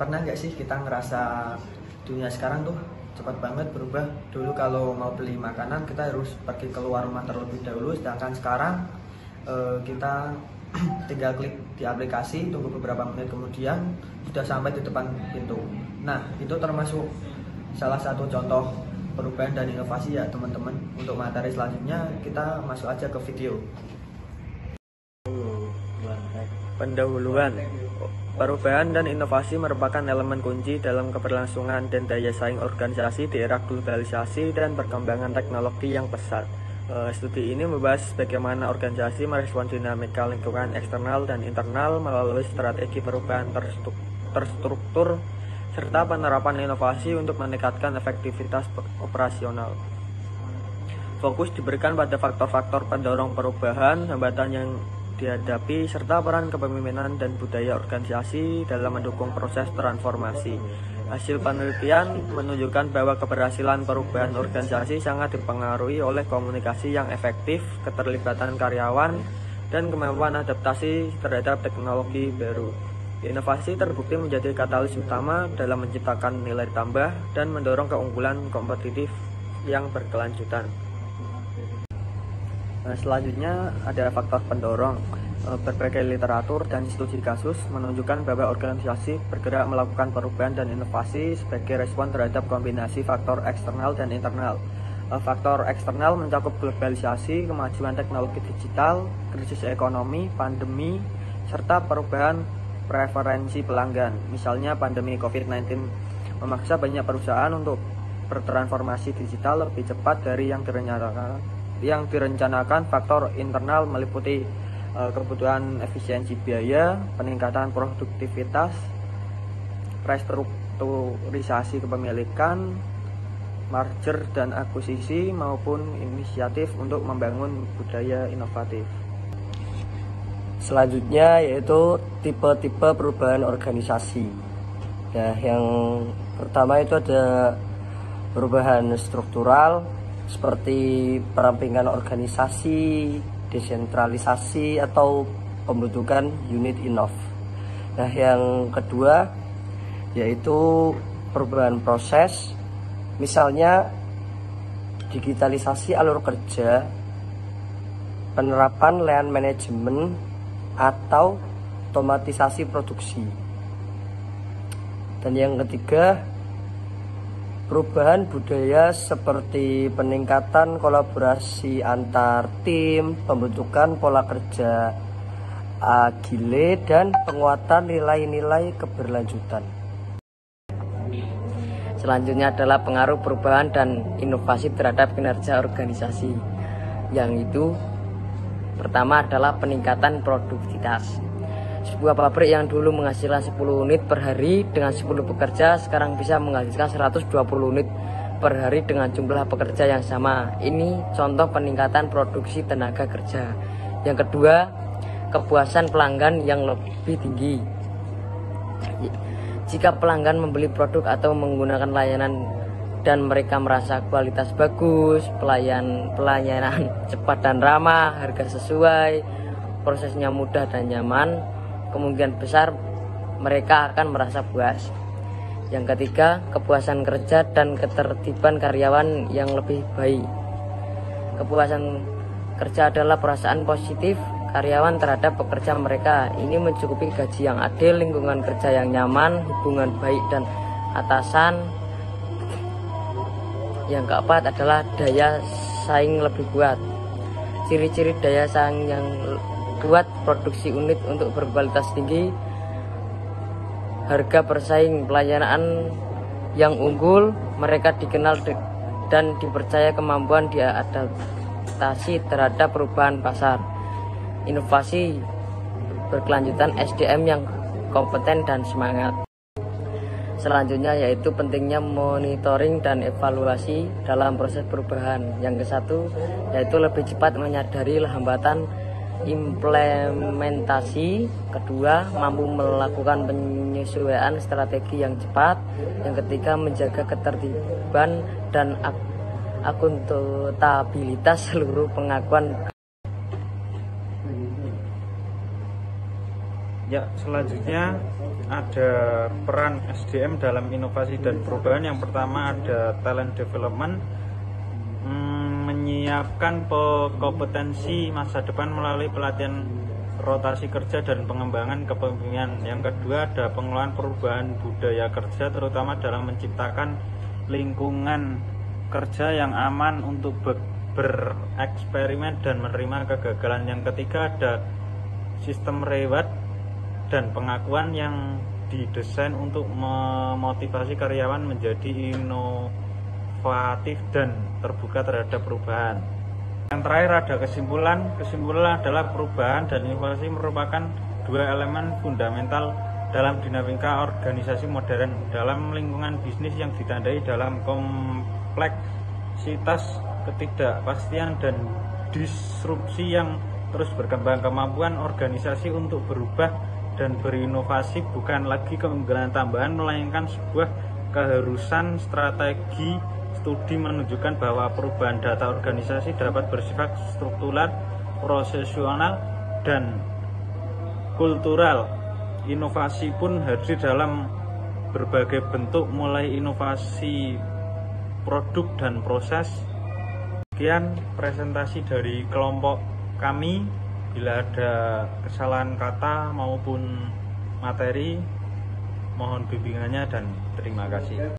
Pernah nggak sih kita ngerasa dunia sekarang tuh cepat banget berubah? Dulu kalau mau beli makanan kita harus pergi keluar rumah terlebih dahulu, sedangkan sekarang kita tinggal klik di aplikasi, tunggu beberapa menit kemudian sudah sampai di depan pintu. Nah, itu termasuk salah satu contoh perubahan dan inovasi ya teman-teman. Untuk materi selanjutnya kita masuk aja ke video. Pendahuluan. Perubahan dan inovasi merupakan elemen kunci dalam keberlangsungan dan daya saing organisasi di era globalisasi dan perkembangan teknologi yang pesat. Studi ini membahas bagaimana organisasi merespon dinamika lingkungan eksternal dan internal melalui strategi perubahan terstruktur serta penerapan inovasi untuk meningkatkan efektivitas operasional. Fokus diberikan pada faktor-faktor pendorong perubahan, hambatan yang dihadapi, serta peran kepemimpinan dan budaya organisasi dalam mendukung proses transformasi. Hasil penelitian menunjukkan bahwa keberhasilan perubahan organisasi sangat dipengaruhi oleh komunikasi yang efektif, keterlibatan karyawan, dan kemampuan adaptasi terhadap teknologi baru. Inovasi terbukti menjadi katalis utama dalam menciptakan nilai tambah dan mendorong keunggulan kompetitif yang berkelanjutan. Selanjutnya ada faktor pendorong. Berbagai literatur dan studi kasus menunjukkan bahwa organisasi bergerak melakukan perubahan dan inovasi sebagai respon terhadap kombinasi faktor eksternal dan internal. Faktor eksternal mencakup globalisasi, kemajuan teknologi digital, krisis ekonomi, pandemi, serta perubahan preferensi pelanggan. Misalnya pandemi COVID-19 memaksa banyak perusahaan untuk bertransformasi digital lebih cepat dari yang direncanakan. Faktor internal meliputi kebutuhan efisiensi biaya, peningkatan produktivitas, restrukturisasi kepemilikan, merger dan akuisisi, maupun inisiatif untuk membangun budaya inovatif. Selanjutnya yaitu tipe-tipe perubahan organisasi. Nah, yang pertama itu ada perubahan struktural seperti perampingan organisasi, desentralisasi, atau pembentukan unit inov. Nah, yang kedua yaitu perubahan proses, misalnya digitalisasi alur kerja, penerapan lean manajemen, atau otomatisasi produksi. Dan yang ketiga, perubahan budaya seperti peningkatan kolaborasi antar tim, pembentukan pola kerja agile, dan penguatan nilai-nilai keberlanjutan. Selanjutnya adalah pengaruh perubahan dan inovasi terhadap kinerja organisasi, yang itu pertama adalah peningkatan produktivitas. Sebuah pabrik yang dulu menghasilkan 10 unit per hari dengan 10 pekerja sekarang bisa menghasilkan 120 unit per hari dengan jumlah pekerja yang sama. Ini contoh peningkatan produksi tenaga kerja. Yang kedua, kepuasan pelanggan yang lebih tinggi. Jika pelanggan membeli produk atau menggunakan layanan dan mereka merasa kualitas bagus, pelayanan cepat dan ramah, harga sesuai, prosesnya mudah dan nyaman, kemungkinan besar mereka akan merasa puas. Yang ketiga, kepuasan kerja dan ketertiban karyawan yang lebih baik. Kepuasan kerja adalah perasaan positif karyawan terhadap pekerja mereka. Ini mencukupi gaji yang adil, lingkungan kerja yang nyaman, hubungan baik dan atasan. Yang keempat adalah daya saing lebih kuat. Ciri-ciri daya saing yang kuat: produksi unit untuk berkualitas tinggi, harga bersaing, pelayanan yang unggul, mereka dikenal dan dipercaya kemampuan diadaptasi terhadap perubahan pasar. Inovasi berkelanjutan, SDM yang kompeten dan semangat. Selanjutnya yaitu pentingnya monitoring dan evaluasi dalam proses perubahan. Yang kesatu yaitu lebih cepat menyadari hambatan implementasi. Kedua, mampu melakukan penyesuaian strategi yang cepat. Yang ketiga, menjaga ketertiban dan akuntabilitas seluruh pengakuan. Ya, selanjutnya ada peran SDM dalam inovasi dan perubahan. Yang pertama ada talent development, menyiapkan kompetensi masa depan melalui pelatihan rotasi kerja dan pengembangan kepemimpinan. Yang kedua ada pengelolaan perubahan budaya kerja, terutama dalam menciptakan lingkungan kerja yang aman untuk bereksperimen dan menerima kegagalan. Yang ketiga ada sistem reward dan pengakuan yang didesain untuk memotivasi karyawan menjadi inovatif dan terbuka terhadap perubahan. Yang terakhir ada kesimpulan. Kesimpulan adalah perubahan dan inovasi merupakan dua elemen fundamental dalam dinamika organisasi modern dalam lingkungan bisnis yang ditandai dalam kompleksitas, ketidakpastian, dan disrupsi yang terus berkembang. Kemampuan organisasi untuk berubah dan berinovasi bukan lagi keunggulan tambahan, melainkan sebuah keharusan strategi. Studi menunjukkan bahwa perubahan data organisasi dapat bersifat struktural, prosesional, dan kultural. Inovasi pun hadir dalam berbagai bentuk, mulai inovasi produk dan proses. Sekian presentasi dari kelompok kami. Bila ada kesalahan kata maupun materi, mohon bimbingannya dan terima kasih.